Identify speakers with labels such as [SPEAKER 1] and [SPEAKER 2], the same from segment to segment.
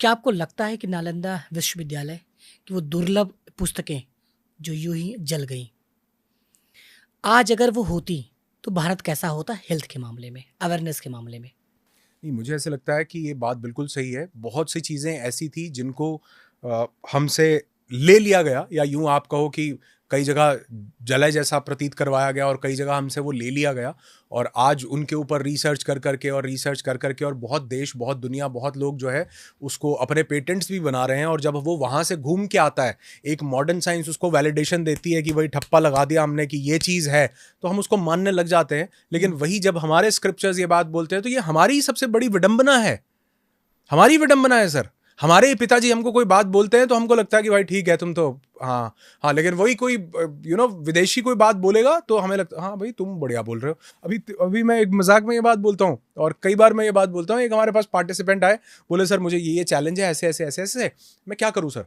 [SPEAKER 1] क्या आपको लगता है कि नालंदा विश्वविद्यालय की वो दुर्लभ पुस्तकें जो यूं ही जल गई, आज अगर वो होती तो भारत कैसा होता हेल्थ के मामले में, अवेयरनेस के मामले में?
[SPEAKER 2] नहीं, मुझे ऐसे लगता है कि ये बात बिल्कुल सही है। बहुत सी चीज़ें ऐसी थी जिनको हमसे ले लिया गया, या यूँ आप कहो कि कई जगह जले जैसा प्रतीत करवाया गया और कई जगह हमसे वो ले लिया गया, और आज उनके ऊपर रिसर्च कर करके और बहुत देश, बहुत दुनिया, बहुत लोग जो है उसको अपने पेटेंट्स भी बना रहे हैं। और जब वो वहाँ से घूम के आता है, एक मॉडर्न साइंस उसको वैलिडेशन देती है कि भाई ठप्पा लगा दिया हमने कि ये चीज़ है, तो हम उसको मानने लग जाते हैं। लेकिन वही जब हमारे स्क्रिप्चर्स ये बात बोलते हैं तो ये हमारी ही सबसे बड़ी विडंबना है। हमारी विडंबना है सर। हमारे ही पिताजी हमको कोई बात बोलते हैं तो हमको लगता है कि भाई ठीक है, तुम तो हाँ हाँ, लेकिन वही कोई विदेशी कोई बात बोलेगा तो हमें लगता है हाँ भाई तुम बढ़िया बोल रहे हो। अभी अभी मैं एक मजाक में ये बात बोलता हूँ, और कई बार मैं ये बात बोलता हूँ। एक हमारे पास पार्टिसिपेंट आए, बोले सर मुझे ये चैलेंज है, ऐसे ऐसे ऐसे ऐसे, मैं क्या करूँ सर?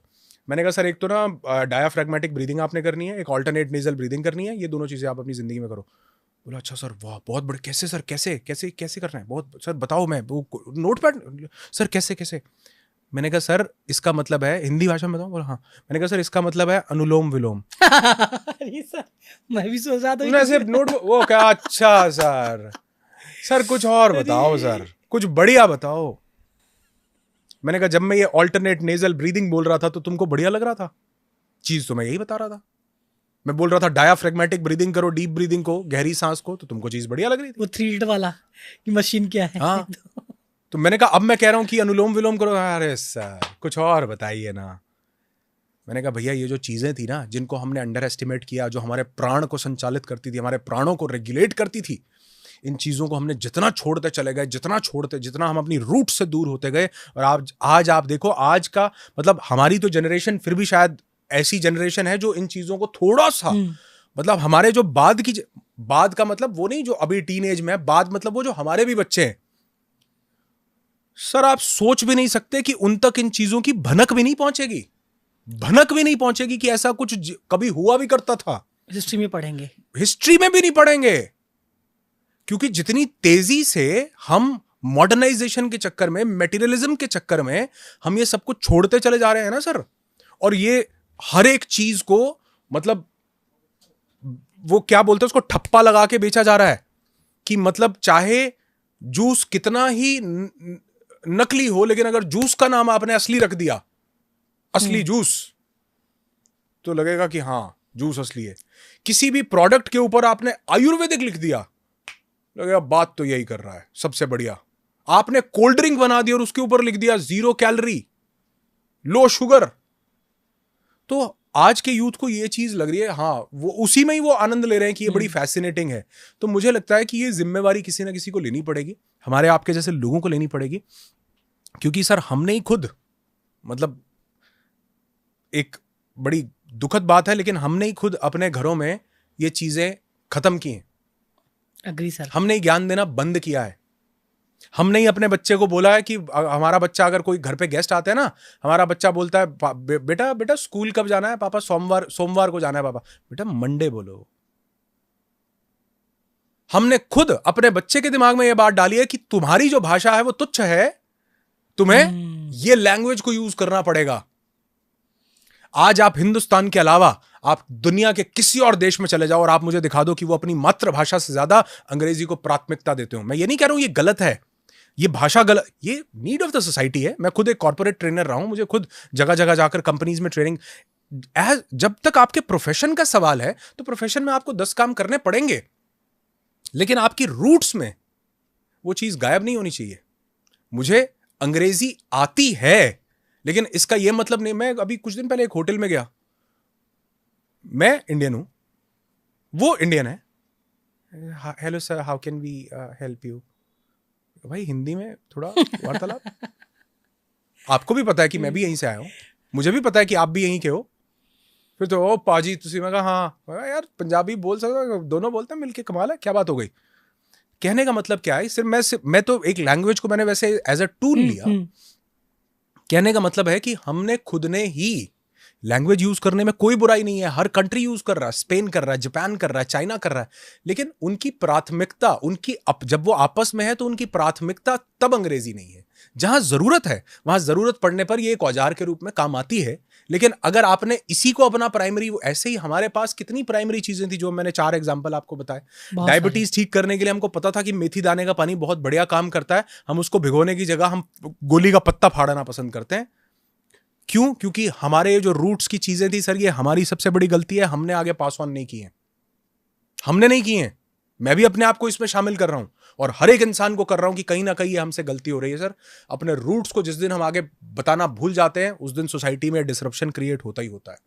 [SPEAKER 2] मैंने कहा सर एक तो ना डायाफ्रैग्मेटिक ब्रीदिंग आपने करनी है, एक ऑल्टरनेट नेजल ब्रीदिंग करनी है, ये दोनों चीज़ें आप अपनी ज़िंदगी में करो। बोला अच्छा सर, वाह बहुत बड़े, कैसे सर, कैसे कैसे कैसे करना है, बहुत सर बताओ, मैं वो नोट पैड सर कैसे कैसे। मैंने कहा सर इसका मतलब है, हिंदी भाषा में बताऊं? बोला हाँ। मैंने कहा सर इसका मतलब है अनुलोम विलोम।
[SPEAKER 1] अरे सर, मैं भी सोच रहा था
[SPEAKER 2] उसने ऐसे नोट, वो क्या, अच्छा सर, सर कुछ और बताओ सर, कुछ बढ़िया बताओ। मैंने कहा जब मैं ये ऑल्टरनेट नेजल ब्रीदिंग बोल रहा था तो तुमको बढ़िया लग रहा था? चीज तो मैं यही बता रहा था। मैं बोल रहा था डायाफ्रैग्मेटिक ब्रीदिंग करो, डीप ब्रीदिंग को, गहरी सांस को, तो तुमको चीज बढ़िया लग रही थी।
[SPEAKER 1] वो 3 वाला कि मशीन क्या है।
[SPEAKER 2] हाँ। तो मैंने कहा अब मैं कह रहा हूं कि अनुलोम विलोम करो, अरे सर कुछ और बताइए ना। मैंने कहा भैया ये जो चीजें थी ना जिनको हमने अंडर एस्टिमेट किया, जो हमारे प्राण को संचालित करती थी, हमारे प्राणों को रेगुलेट करती थी, इन चीजों को हमने जितना छोड़ते चले गए, जितना हम अपनी रूट से दूर होते गए। और आज आप देखो, आज का मतलब हमारी तो जनरेशन फिर भी शायद ऐसी जनरेशन है जो इन चीजों को थोड़ा सा, मतलब हमारे जो बाद का मतलब वो नहीं जो अभी टीनेज में, बाद मतलब वो जो हमारे भी बच्चे हैं सर, आप सोच भी नहीं सकते कि उन तक इन चीजों की भनक भी नहीं पहुंचेगी कि ऐसा कुछ कभी हुआ भी करता था।
[SPEAKER 1] हिस्ट्री में पढ़ेंगे,
[SPEAKER 2] हिस्ट्री में भी नहीं पढ़ेंगे, क्योंकि जितनी तेजी से हम मॉडर्नाइजेशन के चक्कर में, मटेरियलिज्म के चक्कर में हम ये सब कुछ छोड़ते चले जा रहे हैं ना सर। और ये हर एक चीज को, मतलब वो क्या बोलते हैं उसको, ठप्पा लगा के बेचा जा रहा है कि मतलब चाहे जूस कितना ही नकली हो, लेकिन अगर जूस का नाम आपने असली रख दिया, असली जूस, तो लगेगा कि हाँ जूस असली है। किसी भी प्रोडक्ट के ऊपर आपने आयुर्वेदिक लिख दिया, लगेगा बात तो यही कर रहा है सबसे बढ़िया। आपने कोल्ड ड्रिंक बना दी और उसके ऊपर लिख दिया 0 कैलोरी, लो शुगर, तो आज के यूथ को ये चीज लग रही है, हाँ वो उसी में ही वो आनंद ले रहे हैं कि ये बड़ी फैसिनेटिंग है। तो मुझे लगता है कि ये जिम्मेवारी किसी ना किसी को लेनी पड़ेगी, हमारे आपके जैसे लोगों को लेनी पड़ेगी, क्योंकि सर हमने ही खुद, मतलब एक बड़ी दुखद बात है, लेकिन हमने ही खुद अपने घरों में ये चीजें खत्म की हैं।
[SPEAKER 1] Agree sir.
[SPEAKER 2] हमने ही ज्ञान देना बंद किया है। हमने ही अपने बच्चे को बोला है कि हमारा बच्चा, अगर कोई घर पे गेस्ट आते हैं ना, हमारा बच्चा बोलता है बेटा बेटा स्कूल कब जाना है पापा? सोमवार को जाना है पापा। बेटा मंडे बोलो। हमने खुद अपने बच्चे के दिमाग में यह बात डाली है कि तुम्हारी जो भाषा है वो तुच्छ है, तुम्हें ये लैंग्वेज को यूज करना पड़ेगा। आज आप हिंदुस्तान के अलावा आप दुनिया के किसी और देश में चले जाओ और आप मुझे दिखा दो कि वो अपनी मातृभाषा से ज्यादा अंग्रेजी को प्राथमिकता देते हो। मैं ये नहीं कह रहा हूं ये गलत है, ये भाषा गलत, ये नीड ऑफ द सोसाइटी है। मैं खुद एक कॉर्पोरेट ट्रेनर रहा हूं, मुझे खुद जगह जगह जाकर कंपनीज में ट्रेनिंग, जब तक आपके प्रोफेशन का सवाल है तो प्रोफेशन में आपको 10 काम करने पड़ेंगे, लेकिन आपकी रूट्स में वो चीज गायब नहीं होनी चाहिए। मुझे अंग्रेजी आती है, लेकिन इसका यह मतलब नहीं, मैं अभी कुछ दिन पहले एक होटल में गया, मैं इंडियन हूं, वो इंडियन है, hello sir how can we help you. भाई हिंदी में थोड़ा वार्तालाप। आपको भी पता है कि मैं भी यहीं से आया हूं, मुझे भी पता है कि आप भी यहीं के हो। फिर तो ओ पाजी तुसी, मैं कहा हाँ यार पंजाबी बोल सकते, दोनों बोलते हैं मिलके, कमाल है, क्या बात हो गई। कहने का मतलब क्या है, सिर्फ मैं तो एक लैंग्वेज को मैंने वैसे एज अ टूल लिया। कहने का मतलब है कि हमने खुद ने ही लैंग्वेज यूज करने में कोई बुराई नहीं है, हर कंट्री यूज कर रहा है, स्पेन कर रहा है, जापान कर रहा है, चाइना कर रहा है, लेकिन उनकी प्राथमिकता, जब वो आपस में है तो उनकी प्राथमिकता तब अंग्रेजी नहीं है। जहां जरूरत है वहां जरूरत पड़ने पर ये एक औजार के रूप में काम आती है, लेकिन अगर आपने इसी को अपना प्राइमरी, ऐसे ही हमारे पास कितनी प्राइमरी चीजें थी जो मैंने 4 एग्जांपल आपको बताए।
[SPEAKER 1] बहुत
[SPEAKER 2] डायबिटीज ठीक करने के लिए हमको पता था कि मेथी दाने का पानी बहुत बढ़िया काम करता है, हम उसको भिगोने की जगह हम गोली का पत्ता फाड़ना पसंद करते हैं। क्यों? क्योंकि हमारे जो रूट्स की चीजें थी सर, ये हमारी सबसे बड़ी गलती है, हमने आगे पास ऑन नहीं की है, हमने नहीं की है। मैं भी अपने आप को इसमें शामिल कर रहा हूं और हर एक इंसान को कर रहा हूं कि कहीं ना कहीं ये हमसे गलती हो रही है सर। अपने रूट्स को जिस दिन हम आगे बताना भूल जाते हैं उस दिन सोसाइटी में डिसरप्शन क्रिएट होता ही होता है।